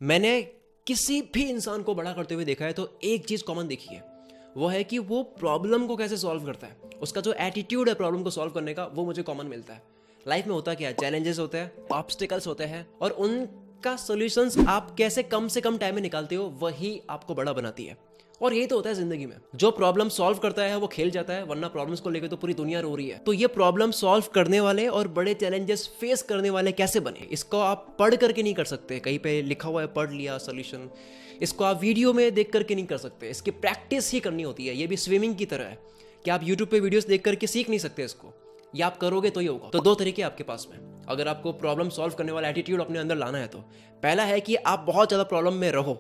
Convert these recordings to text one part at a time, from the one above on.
मैंने किसी भी इंसान को बड़ा करते हुए देखा है तो एक चीज़ कॉमन देखी है, वो है कि वो प्रॉब्लम को कैसे सॉल्व करता है। उसका जो एटीट्यूड है प्रॉब्लम को सॉल्व करने का, वो मुझे कॉमन मिलता है। लाइफ में होता क्या है, चैलेंजेस होते हैं, ऑब्स्टिकल्स होते हैं, और उनका सॉल्यूशंस आप कैसे कम से कम टाइम में निकालते हो, वही आपको बड़ा बनाती है। और यही तो होता है जिंदगी में, जो प्रॉब्लम सॉल्व करता है वो खेल जाता है, वरना प्रॉब्लम्स को लेकर तो पूरी दुनिया रो रही है। तो ये प्रॉब्लम सॉल्व करने वाले और बड़े चैलेंजेस फेस करने वाले कैसे बने, इसको आप पढ़ करके नहीं कर सकते। कहीं पे लिखा हुआ है पढ़ लिया सोल्यूशन, इसको आप वीडियो में देख करके नहीं कर सकते। इसकी प्रैक्टिस ही करनी होती है। ये भी स्विमिंग की तरह है कि आप यूट्यूब पे वीडियोस देख करके सीख नहीं सकते इसको, या आप करोगे तो ही होगा। तो दो तरीके आपके पास में, अगर आपको प्रॉब्लम सॉल्व करने वाला एटीट्यूड अपने अंदर लाना है तो पहला है कि आप बहुत ज़्यादा प्रॉब्लम में रहो।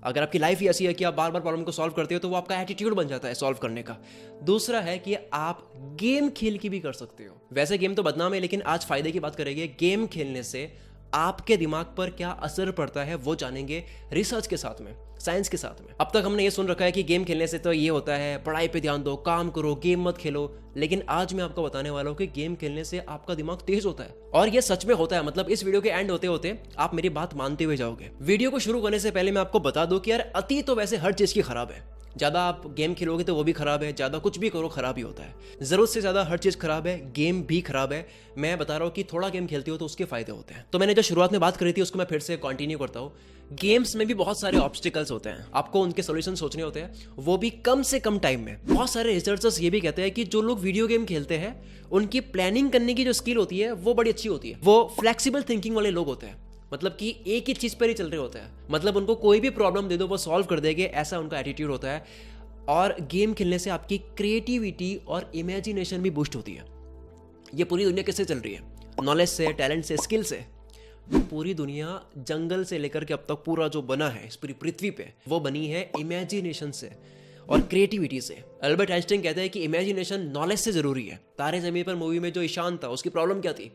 अगर आपकी लाइफ ही ऐसी है कि आप बार बार प्रॉब्लम को सॉल्व करते हो तो वो आपका एटीट्यूड बन जाता है सॉल्व करने का। दूसरा है कि आप गेम खेल के भी कर सकते हो। वैसे गेम तो बदनाम है, लेकिन आज फायदे की बात करेंगे। गेम खेलने से आपके दिमाग पर क्या असर पड़ता है वो जानेंगे रिसर्च के साथ में, साइंस के साथ में। अब तक हमने ये सुन रखा है कि गेम खेलने से तो ये होता है, पढ़ाई पे ध्यान दो, काम करो, गेम मत खेलो। लेकिन आज मैं आपको बताने वाला हूँ कि गेम खेलने से आपका दिमाग तेज होता है, और ये सच में होता है। मतलब इस वीडियो के एंड होते होते आप मेरी बात मानते हुए जाओगे। वीडियो को शुरू करने से पहले मैं आपको बता दूं कि यार अति तो वैसे हर चीज की खराब है। ज़्यादा आप गेम खेलोगे तो वो भी खराब है, ज़्यादा कुछ भी करो खराब ही होता है। ज़रूरत से ज़्यादा हर चीज़ खराब है, गेम भी खराब है। मैं बता रहा हूँ कि थोड़ा गेम खेलती हो तो उसके फायदे होते हैं। तो मैंने जो शुरुआत में बात करी थी उसको मैं फिर से कंटिन्यू करता हूँ। गेम्स में भी बहुत सारे ऑब्स्टिकल्स होते हैं, आपको उनके सोल्यूशन सोचने होते हैं, वो भी कम से कम टाइम में। बहुत सारे रिसर्चर्स ये भी कहते हैं कि जो लोग वीडियो गेम खेलते हैं उनकी प्लानिंग करने की जो स्किल होती है वो बड़ी अच्छी होती है। वो फ्लेक्सिबल थिंकिंग वाले लोग होते हैं, मतलब कि एक ही चीज पर ही चल रहे होते हैं। मतलब उनको कोई भी प्रॉब्लम दे दो वो सॉल्व कर देंगे, ऐसा उनका एटीट्यूड होता है। और गेम खेलने से आपकी क्रिएटिविटी और इमेजिनेशन भी बूस्ट होती है। ये पूरी दुनिया किससे चल रही है? नॉलेज से, टैलेंट से, स्किल से। पूरी दुनिया जंगल से लेकर के अब तक पूरा जो बना है इस पूरी पृथ्वी पे, वो बनी है इमेजिनेशन से और क्रिएटिविटी से। अल्बर्ट आइंस्टाइन कहते हैं कि इमेजिनेशन नॉलेज से जरूरी है। तारे जमीन पर मूवी में जो ईशान था, उसकी प्रॉब्लम क्या थी?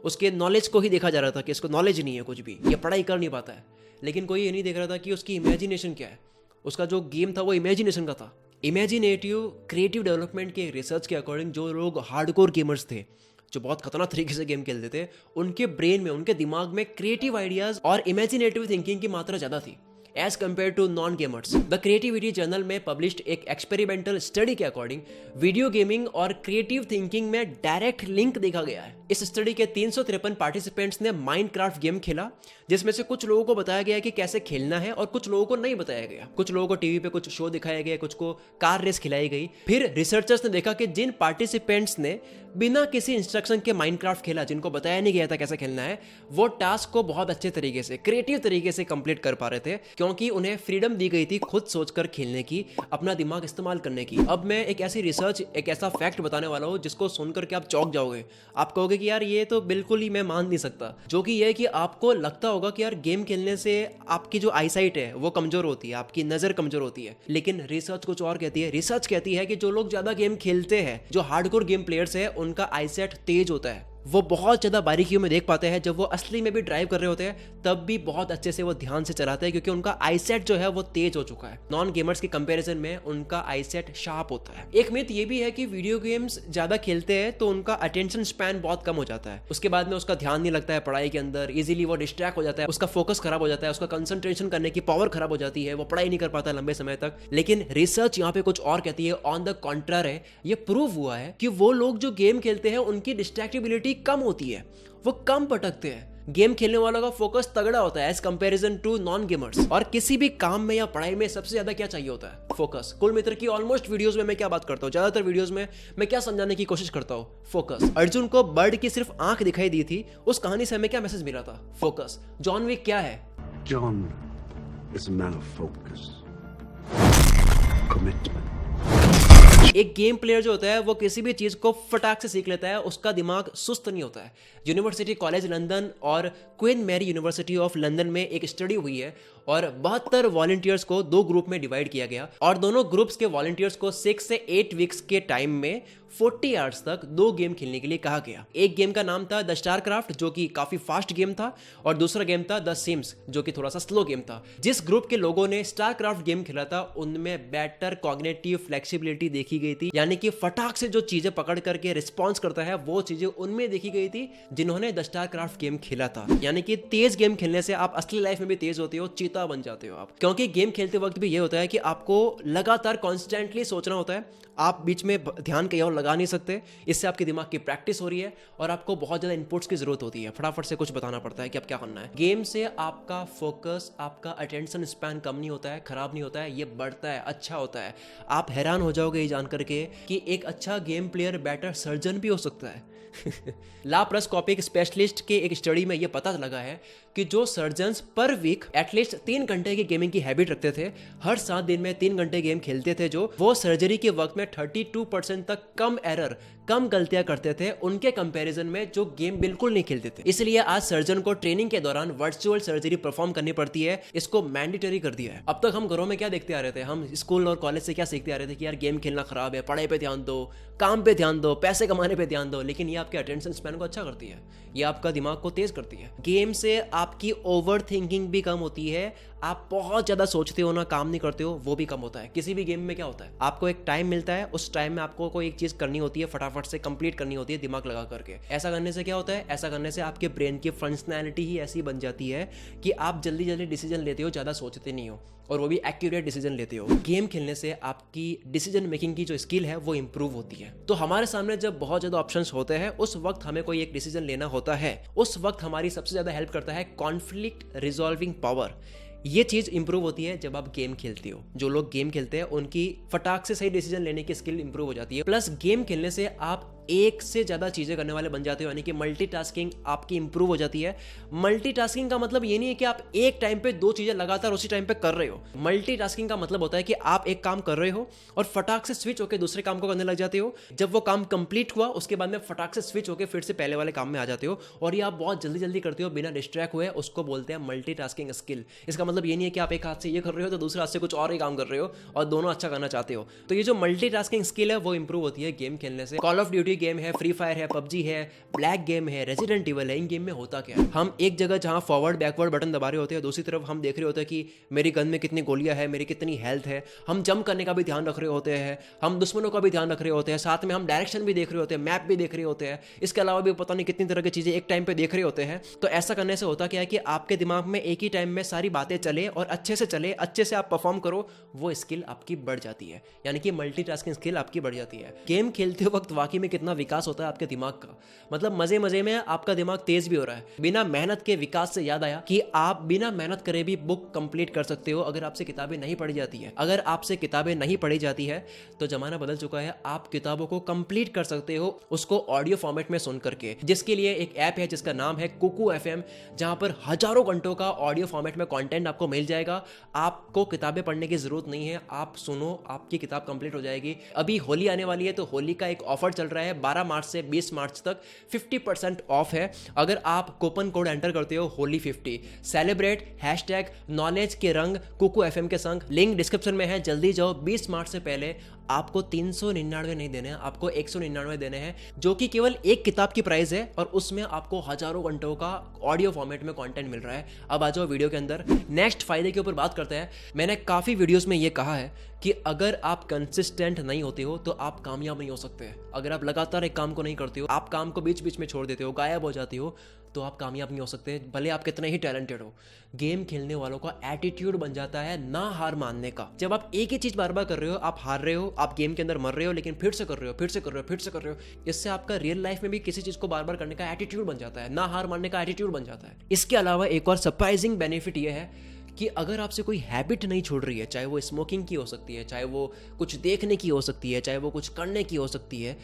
उसके नॉलेज को ही देखा जा रहा था कि इसको नॉलेज नहीं है कुछ भी, ये पढ़ाई कर नहीं पाता है। लेकिन कोई ये नहीं देख रहा था कि उसकी इमेजिनेशन क्या है। उसका जो गेम था वो इमेजिनेशन का था। इमेजिनेटिव क्रिएटिव डेवलपमेंट के रिसर्च के अकॉर्डिंग जो लोग हार्डकोर गेमर्स थे, जो बहुत खतरनाक तरीके से गेम खेलते थे, उनके ब्रेन में, उनके दिमाग में क्रिएटिव आइडियाज और इमेजिनेटिव थिंकिंग की मात्रा ज्यादा थी as compare to non gamers. The creativity journal में पब्लिश्ड एक एक्सपेरिमेंटल स्टडी के अकॉर्डिंग वीडियो गेमिंग और क्रिएटिव थिंकिंग में डायरेक्ट लिंक देखा गया है। इस स्टडी के 353 पार्टिसिपेंट्स ने माइनक्राफ्ट गेम खेला, जिसमें से कुछ लोगों को बताया गया कि कैसे खेलना है और कुछ लोगों को नहीं बताया गया। कुछ लोगों को टीवी पे कुछ शो दिखाया गया, कुछ को कार रेस खिलाई गई। फिर रिसर्चर्स ने देखा कि जिन पार्टिसिपेंट्स ने बिना किसी इंस्ट्रक्शन के माइनक्राफ्ट खेला, जिनको बताया नहीं गया था कैसे खेलना है, वो टास्क को बहुत अच्छे तरीके से, क्रिएटिव तरीके से कंप्लीट कर पा रहे थे, क्योंकि उन्हें फ्रीडम दी गई थी खुद सोचकर खेलने की, अपना दिमाग इस्तेमाल करने की। अब मैं एक ऐसी रिसर्च, एक ऐसा फैक्ट बताने वाला हूँ जिसको सुनकर के आप चौंक जाओगे। आप कहोगे कि यार ये तो बिल्कुल ही मैं मान नहीं सकता। जो कि ये है कि आपको लगता होगा कि यार गेम खेलने से आपकी जो आईसाइट है वो कमजोर होती है, आपकी नजर कमजोर होती है। लेकिन रिसर्च कुछ और कहती है। रिसर्च कहती है कि जो लोग ज्यादा गेम खेलते हैं, जो हार्डकोर गेम प्लेयर्स है, उनका आईसाइट तेज होता है। वो बहुत ज्यादा बारीकियों में देख पाते हैं। जब वो असली में भी ड्राइव कर रहे होते हैं तब भी बहुत अच्छे से वो ध्यान से चलाते हैं, क्योंकि उनका आईसेट जो है वो तेज हो चुका है। नॉन गेमर्स के कंपैरिजन में उनका आईसेट शार्प होता है। एक मिथ ये भी है कि वीडियो गेम्स ज्यादा खेलते हैं तो उनका अटेंशन स्पैन बहुत कम हो जाता है। उसके बाद में उसका ध्यान नहीं लगता है पढ़ाई के अंदर, इजीली वो डिस्ट्रैक्ट हो जाता है, उसका फोकस खराब हो जाता है, उसका कंसंट्रेशन करने की पावर खराब हो जाती है, वो पढ़ाई नहीं कर पाता लंबे समय तक। लेकिन रिसर्च यहाँ पे कुछ और कहती है, ऑन द कॉन्ट्रारी है। ये प्रूव हुआ है कि वो लोग जो गेम खेलते हैं उनकी डिस्ट्रैक्टिबिलिटी कम होती है, वो कम भटकते हैं। गेम खेलने वालों का फोकस तगड़ा होता है as comparison to non gamers. और किसी भी काम में या पढ़ाई में सबसे ज्यादा क्या चाहिए होता है? फोकस। कुल मित्र की ऑलमोस्ट वीडियोस में मैं क्या बात करता हूँ, ज्यादातर वीडियोस में मैं क्या समझाने की कोशिश करता हूँ? फोकस। अर्जुन को बर्ड की सिर्फ आंख दिखाई दी थी, उस कहानी से हमें क्या मैसेज मिला था? फोकस। जॉन विक क्या है? John is a man of focus, commitment. एक गेम प्लेयर जो होता है वो किसी भी चीज को फटाक से सीख लेता है, उसका दिमाग सुस्त नहीं होता है। यूनिवर्सिटी कॉलेज लंदन और Queen Mary University of London में एक स्टडी हुई है और 72 वॉलंटियर्स को 2 ग्रुप में डिवाइड किया गया और दोनों ग्रुप्स के वॉलंटियर्स को 6 से 8 वीक्स के टाइम में 40 आवर्स तक 2 गेम खेलने के लिए कहा गया। एक गेम का नाम था द स्टार क्राफ्ट, जो कि काफी फास्ट गेम था, और दूसरा गेम था द सिम्स, जो कि थोड़ा सा स्लो गेम था। जिस ग्रुप के लोगों ने स्टार क्राफ्ट गेम खेला था उनमें बेटर कॉग्निटिव फ्लेक्सिबिलिटी देखी गई थी, यानी कि फटाक से जो चीजें पकड़ करके रिस्पॉन्स करता है वो चीजें उनमें देखी गई थी जिन्होंने द स्टार क्राफ्ट गेम खेला था। यानी कि तेज गेम खेलने से आप असली लाइफ में भी तेज होते हो, चीता बन जाते हो आप। क्योंकि गेम खेलते वक्त भी ये होता है कि आपको लगातार कॉन्स्टेंटली सोचना होता है, आप बीच में ध्यान कहीं और लगा नहीं सकते। इससे आपके दिमाग की प्रैक्टिस हो रही है और आपको बहुत ज़्यादा इनपुट्स की जरूरत होती है, फटाफट से कुछ बताना पड़ता है कि अब क्या करना है। गेम से आपका फोकस, आपका अटेंशन स्पैन कम नहीं होता है, खराब नहीं होता है, ये बढ़ता है, अच्छा होता है। आप हैरान हो जाओगे ये जान करके कि एक अच्छा गेम प्लेयर बेटर सर्जन भी हो सकता है। लाप्रोस्कोपिक स्पेशलिस्ट के एक स्टडी में यह पता लगा है कि जो सर्जन्स पर वीक एटलीस्ट 3 घंटे की गेमिंग की हैबिट रखते थे, हर 7 दिन में 3 घंटे गेम खेलते थे, जो वो सर्जरी के वक्त में 32% तक कम एरर, कम गलतियां करते थे उनके कंपैरिजन में जो गेम बिल्कुल नहीं खेलते थे। इसलिए आज सर्जन को ट्रेनिंग के दौरान वर्चुअल सर्जरी परफॉर्म करनी पड़ती है, इसको मैंडेटरी कर दिया है। अब तक हम घरों में क्या देखते आ रहे थे, हम स्कूल और कॉलेज से क्या सीखते आ रहे थे कि यार गेम खेलना खराब है, पढ़ाई पे ध्यान दो, काम पे ध्यान दो, पैसे कमाने पे ध्यान दो। लेकिन ये आपके अटेंशन स्पैन को अच्छा करती है, ये आपका दिमाग को तेज करती है। गेम से आपकी ओवर थिंकिंग भी कम होती है, आप बहुत ज्यादा सोचते हो ना, काम नहीं करते हो, वो भी कम होता है। किसी भी गेम में क्या होता है, आपको एक टाइम मिलता है, उस टाइम में आपको कोई एक चीज करनी होती है, फटाफट से कंप्लीट करनी होती है दिमाग लगा करके। ऐसा करने से क्या होता है, ऐसा करने से आपके ब्रेन की फंक्शनैलिटी ही ऐसी बन जाती है कि आप जल्दी जल्दी डिसीजन लेते हो, ज्यादा सोचते नहीं हो, और वो भी एक्यूरेट डिसीजन लेते हो। गेम खेलने से आपकी डिसीजन मेकिंग की जो स्किल है वो इंप्रूव होती है। तो हमारे सामने जब बहुत ज्यादा ऑप्शंस होते हैं, उस वक्त हमें कोई एक डिसीजन लेना होता है, उस वक्त हमारी सबसे ज्यादा हेल्प करता है कॉन्फ्लिक्ट रिजॉल्विंग पावर। ये चीज इंप्रूव होती है जब आप गेम खेलते हो। जो लोग गेम खेलते हैं उनकी फटाक से सही डिसीजन लेने की स्किल इंप्रूव हो जाती है। प्लस गेम खेलने से आप एक से ज्यादा चीजें करने वाले बन जाते हो, यानी कि मल्टीटास्किंग आपकी इंप्रूव हो जाती है। मल्टीटास्किंग का मतलब ये नहीं है कि आप एक टाइम पे 2 चीजें लगातार उसी टाइम पे कर रहे हो। मल्टीटास्किंग का मतलब होता है कि आप एक काम कर रहे हो और फटाक से स्विच होकर दूसरे काम को करने लग जाते हो। जब वो काम कंप्लीट हुआ उसके बाद में फटाक से स्विच होकर फिर से पहले वाले काम में आ जाते हो, और ये आप बहुत जल्दी जल्दी करते हो बिना डिस्ट्रैक्ट हुए। उसको बोलते हैं मल्टीटास्किंग स्किल। इसका मतलब ये नहीं है कि आप एक हाथ से ये कर रहे हो तो दूसरे हाथ से कुछ और ही काम कर रहे हो और दोनों अच्छा करना चाहते हो। तो ये जो मल्टीटास्किंग स्किल है वो इंप्रूव होती है गेम खेलने से। कॉल ऑफ ड्यूटी गेम है, फ्री फायर है, पबजी है, ब्लैक गेम है, रेजिडेंट इविल है। इन गेम में होता क्या है, हम एक जगह जहां फॉरवर्ड बैकवर्ड बटन दबा रहे होते हैं, दूसरी तरफ हम देख रहे होते हैं कि मेरी गन में कितनी गोलियां है, मेरी कितनी हेल्थ है। हम जंप करने का भी ध्यान रख रहे होते हैं, हम दुश्मनों का भी ध्यान रख रहे होते हैं, साथ में हम डायरेक्शन भी देख रहे होते हैं, मैप भी देख रहे होते हैं। इसके अलावा भी पता नहीं कितनी तरह की चीजें एक टाइम पे देख रहे होते हैं। तो ऐसा करने से होता क्या है कि आपके दिमाग में एक ही टाइम में सारी बातें चले और अच्छे से चले, अच्छे से आप परफॉर्म करो, वो स्किल आपकी बढ़ जाती है, यानी कि मल्टीटास्किंग स्किल आपकी बढ़ जाती है। गेम खेलते वक्त वाकई में कितना विकास होता है आपके दिमाग का, मतलब मजे मजे में आपका दिमाग तेज भी हो रहा है। बिना मेहनत के विकास से याद आया कि आप बिना मेहनत करे भी बुक कंप्लीट कर सकते हो अगर आपसे किताबें नहीं पढ़ी जाती है। अगर आपसे किताबें नहीं पढ़ी जाती है तो जमाना बदल चुका है, आप किताबों को कंप्लीट कर सकते हो उसको ऑडियो फॉर्मेट में सुन करके, जिसके लिए एक ऐप है जिसका नाम है कुकू FM, जहां पर हजारों घंटों का ऑडियो फॉर्मेट में कंटेंट आपको मिल जाएगा। आपको किताबें पढ़ने की जरूरत नहीं है, आप सुनो, आपकी किताब कंप्लीट हो जाएगी। अभी होली आने वाली है तो होली का एक ऑफर चल रहा है, 12 मार्च से 20 मार्च तक 50% ऑफ है। अगर आप कूपन कोड एंटर करते हो होली50, सेलिब्रेट #नॉलेज के रंग कुकू FM के संग। लिंक डिस्क्रिप्शन में है, जल्दी जाओ। 20 मार्च से पहले आपको 399 नहीं देने हैं, आपको 199 देने हैं, जो कि केवल एक किताब की प्राइस है, और उसमें आपको हजारों घंटों का ऑडियो फॉर्मेट में कंटेंट मिल रहा है। अब आ जाओ वीडियो के अंदर, नेक्स्ट फायदे के ऊपर बात करते हैं। मैंने काफी वीडियोस में ये कहा है कि अगर आप कंसिस्टेंट नहीं होते हो तो आप कामयाब नहीं हो सकते। अगर आप लगातार एक काम को नहीं करते हो, आप काम को बीच बीच में छोड़ देते हो, गायब हो जाते हो, तो आप कामयाब नहीं हो सकते, भले आप कितने ही टैलेंटेड हो। गेम खेलने वालों का एटीट्यूड बन जाता है ना हार मानने का। जब आप एक ही चीज बार बार कर रहे हो, आप हार रहे हो, आप गेम के अंदर मर रहे हो, लेकिन फिर से कर रहे हो, फिर से कर रहे हो, फिर से कर रहे हो, इससे आपका रियल लाइफ में भी किसी चीज को बार बार करने का एटीट्यूड बन जाता है, ना हार मानने का एटीट्यूड बन जाता है। इसके अलावा एक और सरप्राइजिंग बेनिफिट ये है कि अगर आपसे कोई हैबिट नहीं छूट रही है, चाहे वो स्मोकिंग की हो सकती है, चाहे वो कुछ देखने की हो सकती है, चाहे वो कुछ करने की हो सकती है,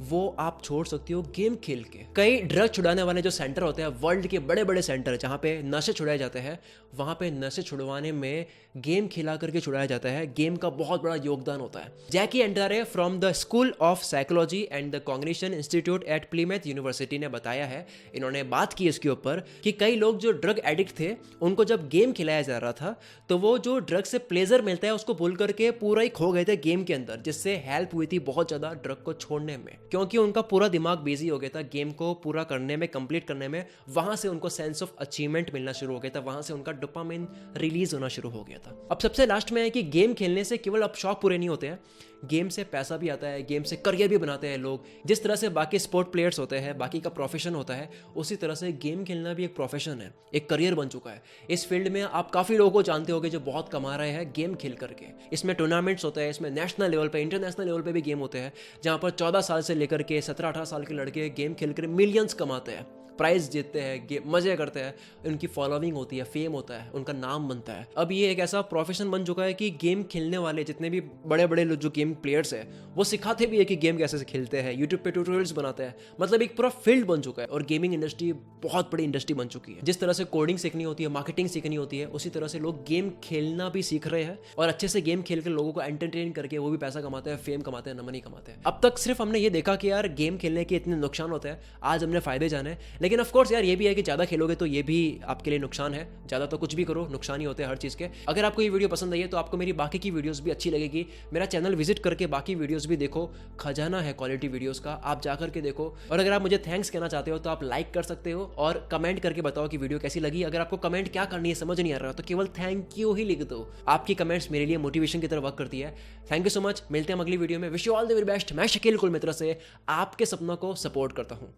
वो आप छोड़ सकती हो गेम खेल के। कई ड्रग छुड़ाने वाले जो सेंटर होते हैं, वर्ल्ड के बड़े बड़े सेंटर जहाँ पे नशे छुड़ाए जाते हैं, वहाँ पे नशे छुड़वाने में गेम खिला करके छुड़ाया जाता है। गेम का बहुत बड़ा योगदान होता है। Jackie Andrade from the school of psychology and the cognition institute at Plymouth university ने बताया है, इन्होंने बात की इसके ऊपर कि कई लोग जो ड्रग एडिक्ट थे, उनको जब गेम खिलाया जा रहा था तो वो जो ड्रग से प्लेजर मिलता है उसको भूल करके पूरा ही खो गए थे गेम के अंदर, जिससे हेल्प हुई थी बहुत ज्यादा ड्रग को छोड़ने में, क्योंकि उनका पूरा दिमाग बिजी हो गया था गेम को पूरा करने में, कंप्लीट करने में। वहां से उनको सेंस ऑफ अचीवमेंट मिलना शुरू हो गया था, वहां से उनका डोपामिन रिलीज होना शुरू हो गया था। अब सबसे लास्ट में है कि गेम खेलने से केवल अब शौक पूरे नहीं होते हैं, गेम से पैसा भी आता है, गेम से करियर भी बनाते हैं लोग। जिस तरह से बाकी स्पोर्ट प्लेयर्स होते हैं, बाकी का प्रोफेशन होता है, उसी तरह से गेम खेलना भी एक प्रोफेशन है, एक करियर बन चुका है। इस फील्ड में आप काफ़ी लोगों को जानते होंगे जो बहुत कमा रहे हैं गेम खेल करके। इसमें टूर्नामेंट्स होते हैं, इसमें नेशनल लेवल पे, इंटरनेशनल लेवल पे भी गेम होते हैं, जहाँ पर 14 साल से लेकर के 17-18 साल के लड़के गेम खेल कर मिलियंस कमाते हैं, प्राइज जीतते हैं, मजे करते हैं, उनकी फॉलोइंग होती है, फेम होता है, उनका नाम बनता है। अब ये एक ऐसा प्रोफेशन बन चुका है कि गेम खेलने वाले जितने भी बड़े बड़े लोग जो गेम प्लेयर्स हैं, वो सिखाते भी है कि गेम कैसे खेलते हैं, यूट्यूब पे ट्यूटोरियल्स बनाते हैं। मतलब एक पूरा फील्ड बन चुका है और गेमिंग इंडस्ट्री बहुत बड़ी इंडस्ट्री बन चुकी है। जिस तरह से कोडिंग सीखनी होती है, मार्केटिंग सीखनी होती है, उसी तरह से लोग गेम खेलना भी सीख रहे हैं और अच्छे से गेम खेल कर लोगों को एंटरटेन करके वो भी पैसा कमाते हैं, फेम कमाते हैं, मनी कमाते हैं। अब तक सिर्फ हमने ये देखा कि यार गेम खेलने के इतने नुकसान होते हैं, आज हमने फायदे जाने, लेकिन ऑफकोर्स यार ये भी है कि ज़्यादा खेलोगे तो ये भी आपके लिए नुकसान है। ज़्यादा तो कुछ भी करो नुकसान ही होते हैं हर चीज़ के। अगर आपको ये वीडियो पसंद आई है तो आपको मेरी बाकी की वीडियोस भी अच्छी लगेगी। मेरा चैनल विजिट करके बाकी वीडियोस भी देखो, खजाना है क्वालिटी वीडियोस का, आप जा करके देखो। और अगर आप मुझे थैंक्स कहना चाहते हो तो आप लाइक कर सकते हो और कमेंट करके बताओ कि वीडियो कैसी लगी। अगर आपको कमेंट क्या करनी है समझ नहीं आ रहा तो केवल थैंक यू ही लिख दो। आपकी कमेंट्स मेरे लिए मोटिवेशन की तरह वर्क करती है। थैंक यू सो मच, मिलते हैं अगली वीडियो में। Wish you all the very best. मैं शकील कुल मित्र से आपके सपनों को सपोर्ट करता हूँ।